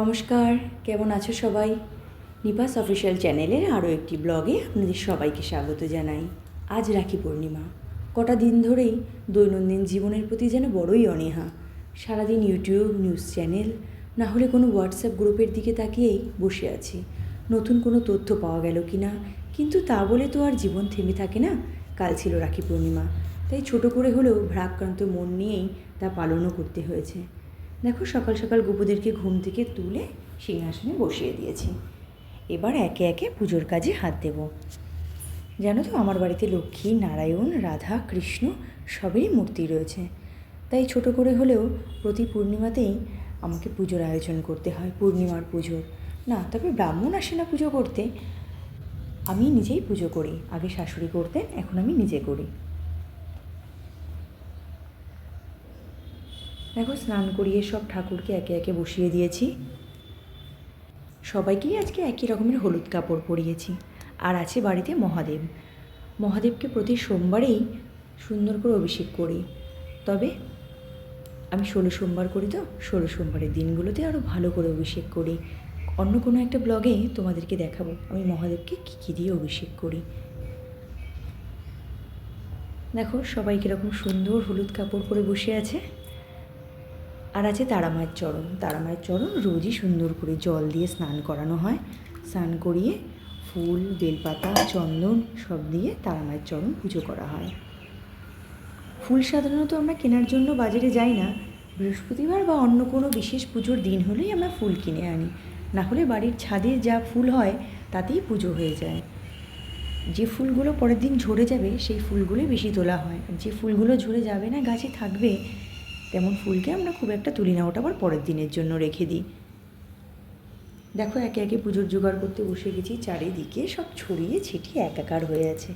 নমস্কার, কেমন আছো সবাই? নিপাস অফিসিয়াল চ্যানেলের আরও একটি ব্লগে আপনাদের সবাইকে স্বাগত জানাই। আজ রাখি পূর্ণিমা। কটা দিন ধরেই দৈনন্দিন জীবনের প্রতি যেন বড়ই অনীহা। সারাদিন ইউটিউব, নিউজ চ্যানেল, না হলে কোনো হোয়াটসঅ্যাপ গ্রুপের দিকে তাকিয়েই বসে আছি। নতুন কোনো তথ্য পাওয়া গেল কি না, কিন্তু তা বলে তো আর জীবন থেমে থাকে না। কাল ছিল রাখি পূর্ণিমা, তাই ছোট করে হলেও ভারাক্রান্ত মন নিয়েই তা পালনও করতে হয়েছে। দেখো, সকাল সকাল গোপুদেরকে ঘুম থেকে তুলে সিংহাসনে বসিয়ে দিয়েছি। এবার একে একে পুজোর কাজে হাত দেব। জানো তো, আমার বাড়িতে লক্ষ্মী, নারায়ণ, রাধা, কৃষ্ণ সবেরই মূর্তি রয়েছে। তাই ছোট করে হলেও প্রতি পূর্ণিমাতেই আমাকে পুজোর আয়োজন করতে হয়। পূর্ণিমার পুজোর না, তবে ব্রাহ্মণ আসে না পুজো করতে, আমি নিজেই পুজো করি। আগে শাশুড়ি করতেন, এখন আমি নিজে করি। দেখো, স্নান করিয়ে সব ঠাকুরকে একে একে বসিয়ে দিয়েছি। সবাইকেই আজকে একই রকমের হলুদ কাপড় পরিয়েছি। আর আছে বাড়িতে মহাদেব। মহাদেবকে প্রতি সোমবারেই সুন্দর করে অভিষেক করি। তবে আমি 16 সোমবার করি, তো 16 সোমবারের দিনগুলোতে আরও ভালো করে অভিষেক করি। অন্য কোনো একটা ব্লগে তোমাদেরকে দেখাবো আমি মহাদেবকে কী কী দিয়ে অভিষেক করি। দেখো, সবাই কীরকম সুন্দর হলুদ কাপড় পরে বসে আছে। আর আছে তারামায়ের চরণ। তারামায়ের চরণ রোজই সুন্দর করে জল দিয়ে স্নান করানো হয়। স্নান করিয়ে ফুল, বেলপাতা, চন্দন সব দিয়ে তারামায়ের চরণ পুজো করা হয়। ফুল সাধারণত আমরা কেনার জন্য বাজারে যাই না। বৃহস্পতিবার বা অন্য কোনো বিশেষ পুজোর দিন হলেই আমরা ফুল কিনে আনি, না হলে বাড়ির ছাদে যা ফুল হয় তাতেই পুজো হয়ে যায়। যে ফুলগুলো পরের দিন ঝরে যাবে সেই ফুলগুলোই বেশি তোলা হয়। যে ফুলগুলো ঝরে যাবে না, গাছে থাকবে, তেমন ফুলকে আমরা খুব একটা তুলি না, ওটা আবার পরের দিনের জন্য রেখে দিই। দেখো, একে একে পুজোর জোগাড় করতে বসে গেছি। চারিদিকে সব ছড়িয়ে ছিটিয়ে একাকার হয়ে আছে।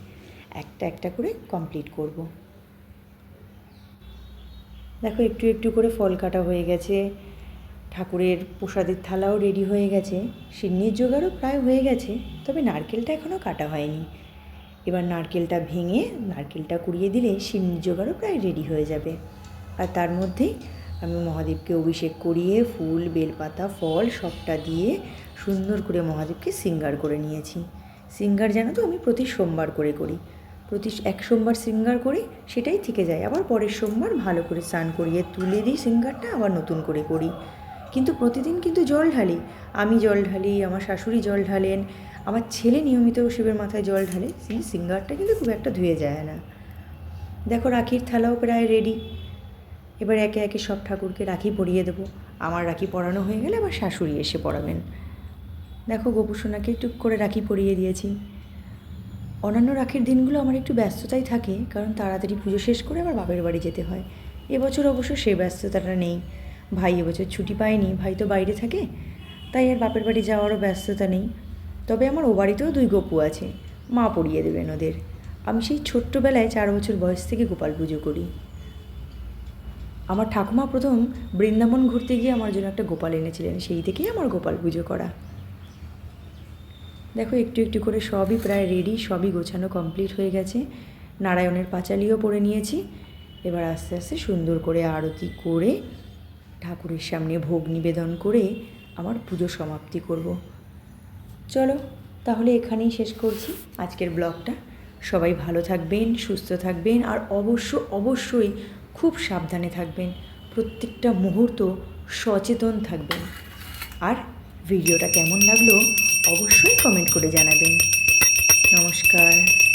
একটা একটা করে কমপ্লিট করব। দেখো, একটু একটু করে ফল কাটা হয়ে গেছে। ঠাকুরের প্রসাদের থালাও রেডি হয়ে গেছে। সিন্নির জোগাড়ও প্রায় হয়ে গেছে, তবে নারকেলটা এখনও কাটা হয়নি। এবার নারকেলটা ভেঙে নারকেলটা কুড়িয়ে দিলে সিন্নির জোগাড়ও প্রায় রেডি হয়ে যাবে। আর তার মধ্যেই আমি মহাদেবকে অভিষেক করিয়ে ফুল, বেলপাতা, ফল সবটা দিয়ে সুন্দর করে মহাদেবকে শৃঙ্গার করে নিয়েছি। শৃঙ্গার জানো তো, আমি প্রতি সোমবার করে করি। প্রতি এক সোমবার শৃঙ্গার করি, সেটাই থেকে যায়। আবার পরের সোমবার ভালো করে স্নান করিয়ে তুলে দিই শৃঙ্গারটা, আবার নতুন করে করি। কিন্তু প্রতিদিন কিন্তু জল ঢালি। আমি জল ঢালি, আমার শাশুড়ি জল ঢালেন, আমার ছেলে নিয়মিত শিবের মাথায় জল ঢালে। সেই শৃঙ্গারটা কিন্তু খুব একটা ধুয়ে যায় না। দেখো, রাখির থালাও প্রায় রেডি। এবার একে একে সব ঠাকুরকে রাখি পরিয়ে দেবো। আমার রাখি পরানো হয়ে গেলে আবার শাশুড়ি এসে পরাবেন। দেখো, গোপুসোনাকে টুক করে রাখি পরিয়ে দিয়েছি। অন্যান্য রাখির দিনগুলো আমার একটু ব্যস্ততাই থাকে, কারণ তাড়াতাড়ি পুজো শেষ করে আবার বাপের বাড়ি যেতে হয়। এবছর অবশ্য সে ব্যস্ততাটা নেই। ভাই এবছর ছুটি পায়নি, ভাই তো বাইরে থাকে, তাই আর বাপের বাড়ি যাওয়ারও ব্যস্ততা নেই। তবে আমার ও বাড়িতেও 2 গপু আছে, মা পরিয়ে দেবেন ওদের। আমি সেই ছোট্টবেলায় 4 বছর বয়স থেকে গোপাল পুজো করি। আমার ঠাকুমা প্রথম বৃন্দাবন ঘুরতে গিয়ে আমার জন্য একটা গোপাল এনেছিলেন, সেই থেকেই আমার গোপাল পুজো করা। দেখো, একটু একটু করে সবই প্রায় রেডি, সবই গোছানো কমপ্লিট হয়ে গেছে। নারায়ণের পাঁচালিও পরে নিয়েছি। এবার আস্তে আস্তে সুন্দর করে আরতি করে ঠাকুরের সামনে ভোগ নিবেদন করে আমার পুজো সমাপ্তি করব। চলো তাহলে এখানেই শেষ করছি আজকের ব্লগটা। সবাই ভালো থাকবেন, সুস্থ থাকবেন, আর অবশ্যই খুব সাবধানে থাকবেন। প্রত্যেকটা মুহূর্ত সচেতন থাকবেন। আর ভিডিওটা কেমন লাগলো অবশ্যই কমেন্ট করে জানাবেন। নমস্কার।